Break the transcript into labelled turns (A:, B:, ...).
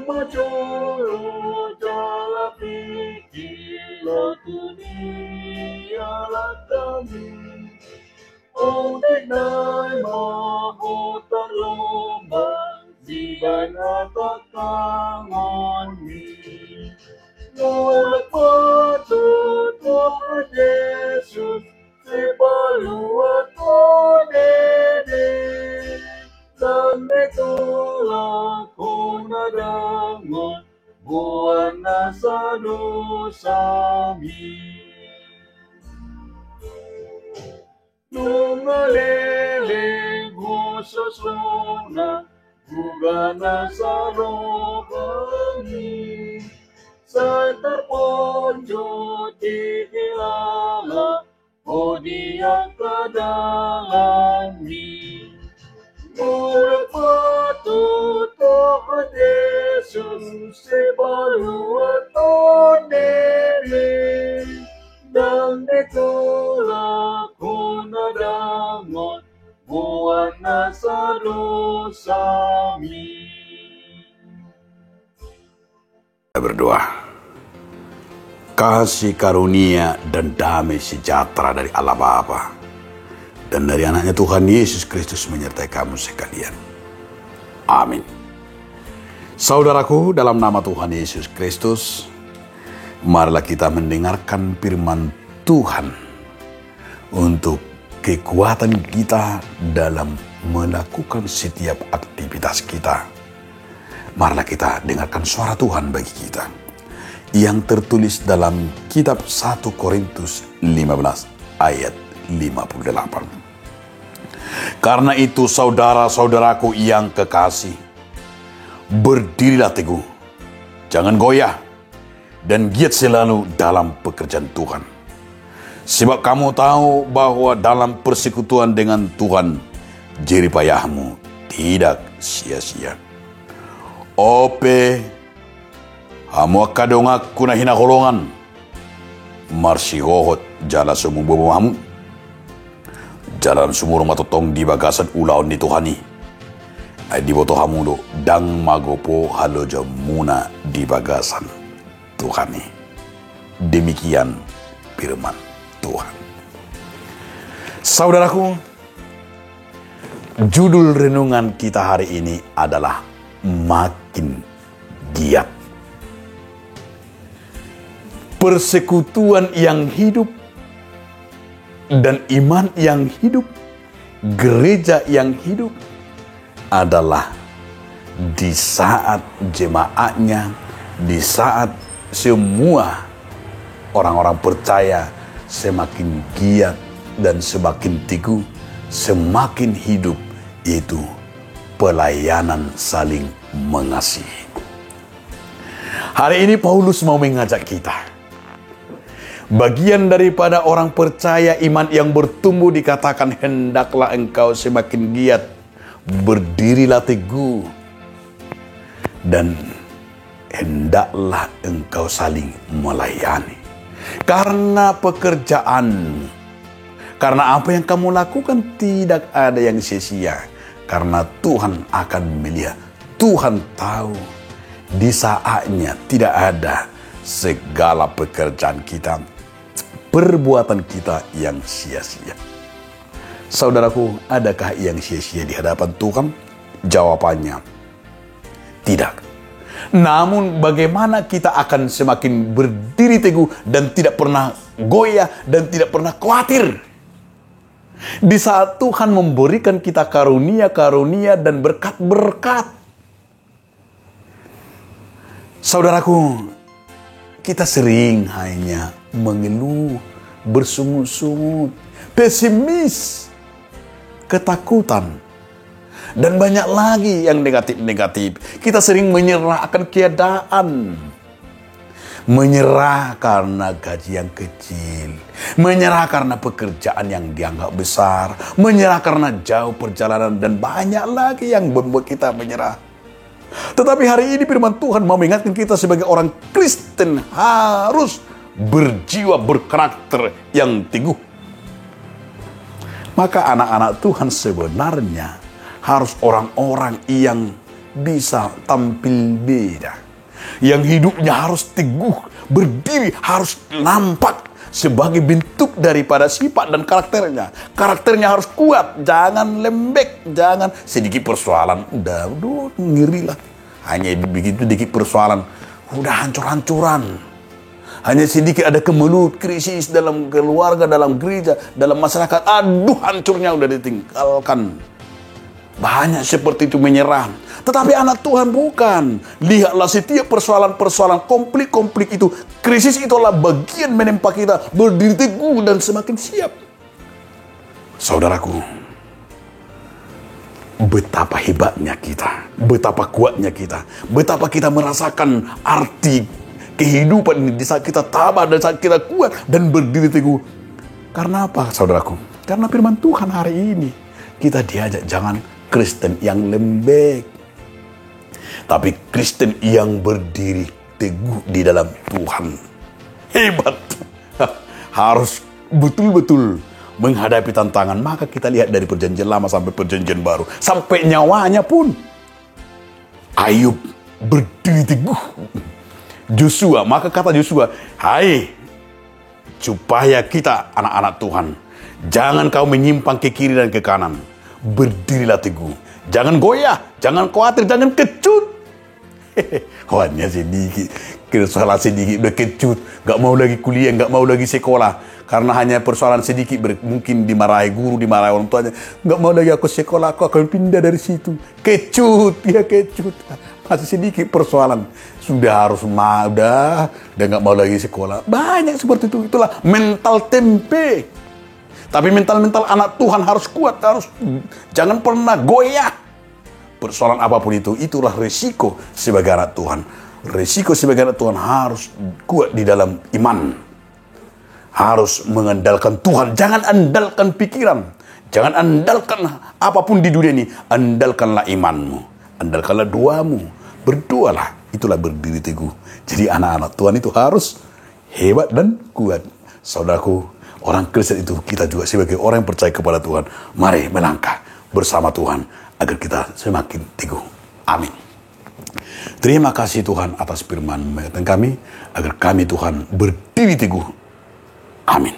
A: majolo jala pikilo dunia la kami. O denai mahutan lombang ziban atakangon mi. Nolak patut Tuhan Yesus sebalua tonene. Dan itulah kunadangon buana sadusami. Nungalele khusus luna gugana sarokami. Sa terponjo tikilala o dia kadalami. Murag patut Tuhan Yesus sebalua tonene. Dan itulah kunadangon buana sadusami.
B: Berdoa. Kasih karunia dan damai sejahtera dari Allah Bapa dan dari anaknya Tuhan Yesus Kristus menyertai kamu sekalian. Amin. Saudaraku, dalam nama Tuhan Yesus Kristus, marilah kita mendengarkan firman Tuhan untuk kekuatan kita dalam melakukan setiap aktivitas kita. Marilah kita dengarkan suara Tuhan bagi kita yang tertulis dalam kitab 1 Korintus 15 ayat 58. Karena itu saudara-saudaraku yang kekasih, berdirilah teguh, jangan goyah, dan giat selalu dalam pekerjaan Tuhan. Sebab kamu tahu bahwa dalam persekutuan dengan Tuhan, jerih payahmu tidak sia-sia. Ope, hamu akadonga kuna hina kolongan, marsi hohot jala sumumbo hamu, jalan sumur matotong di bagasan ulaon ni Tuhani. Ay di boto hamudo dang magopo haloja muna di bagasan Tuhani. Demikian firman Tuhan. Saudaraku, judul renungan kita hari ini adalah makin giat. Persekutuan yang hidup dan iman yang hidup, gereja yang hidup adalah di saat jemaatnya, di saat semua orang-orang percaya semakin giat dan semakin teguh, semakin hidup, itu pelayanan saling mengasihi. Hari ini Paulus mau mengajak kita. Bagian daripada orang percaya iman yang bertumbuh dikatakan hendaklah engkau semakin giat, berdirilah teguh, dan hendaklah engkau saling melayani. Karena pekerjaan, karena apa yang kamu lakukan tidak ada yang sia-sia. Karena Tuhan akan melihat, Tuhan tahu di saatnya tidak ada segala pekerjaan kita, perbuatan kita yang sia-sia. Saudaraku, adakah yang sia-sia di hadapan Tuhan? Jawabannya, tidak. Namun bagaimana kita akan semakin berdiri teguh dan tidak pernah goyah dan tidak pernah khawatir di saat Tuhan memberikan kita karunia-karunia dan berkat-berkat. Saudaraku, kita sering hanya mengeluh, bersungut-sungut, pesimis, ketakutan, dan banyak lagi yang negatif-negatif. Kita sering menyerah akan keadaan. Menyerah karena gaji yang kecil, menyerah karena pekerjaan yang dianggap besar, menyerah karena jauh perjalanan, dan banyak lagi yang membuat kita menyerah. Tetapi hari ini firman Tuhan mau mengingatkan kita sebagai orang Kristen harus berjiwa berkarakter yang teguh. Maka anak-anak Tuhan sebenarnya harus orang-orang yang bisa tampil beda. Yang hidupnya harus teguh, berdiri, harus nampak sebagai bentuk daripada sifat dan karakternya. Karakternya harus kuat, jangan lembek, jangan sedikit persoalan. Udah ngeri lah. Hanya begitu sedikit persoalan, udah hancur-hancuran. Hanya sedikit ada kemelut, krisis dalam keluarga, dalam gereja, dalam masyarakat. Aduh, hancurnya udah ditinggalkan. Banyak seperti itu menyerah. Tetapi anak Tuhan bukan. Lihatlah setiap persoalan-persoalan, konflik-konflik itu. Krisis itulah bagian menempa kita berdiri teguh dan semakin siap. Saudaraku, betapa hebatnya kita, betapa kuatnya kita, betapa kita merasakan arti kehidupan ini di saat kita tabah, di saat kita kuat dan berdiri teguh. Karena apa, saudaraku? Karena firman Tuhan hari ini kita diajak jangan Kristen yang lembek, tapi Kristen yang berdiri teguh di dalam Tuhan. Hebat. Harus betul-betul menghadapi tantangan. Maka kita lihat dari perjanjian lama sampai perjanjian baru, sampai nyawanya pun Ayub berdiri teguh. Joshua, maka kata Joshua, hai, supaya kita anak-anak Tuhan, jangan kau menyimpang ke kiri dan ke kanan. Berdirilah teguh. Jangan goyah, jangan khawatir, jangan kecut. Hanya sedikit, kesalahan sedikit, udah kecut. Gak mau lagi kuliah, gak mau lagi sekolah. Karena hanya persoalan sedikit, mungkin dimarahi guru, dimarahi orang tuanya. Gak mau lagi aku sekolah, aku akan pindah dari situ. Kecut, ya kecut. Masih sedikit persoalan. Sudah harus udah gak mau lagi sekolah. Banyak seperti itu. Itulah mental tempe. Tapi mental-mental anak Tuhan harus kuat. Jangan pernah goyah. Persoalan apapun itu, itulah resiko sebagai anak Tuhan. Resiko sebagai anak Tuhan harus kuat di dalam iman. Harus mengandalkan Tuhan. Jangan andalkan pikiran. Jangan andalkan apapun di dunia ini. Andalkanlah imanmu. Andalkanlah doamu. Berdoalah. Itulah berdiri teguh. Jadi anak-anak Tuhan itu harus hebat dan kuat. Saudaraku, orang Kristen itu kita juga sebagai orang yang percaya kepada Tuhan. Mari melangkah bersama Tuhan agar kita semakin teguh. Amin. Terima kasih Tuhan atas firman-Mu kami, agar kami Tuhan berdiri teguh. Amin.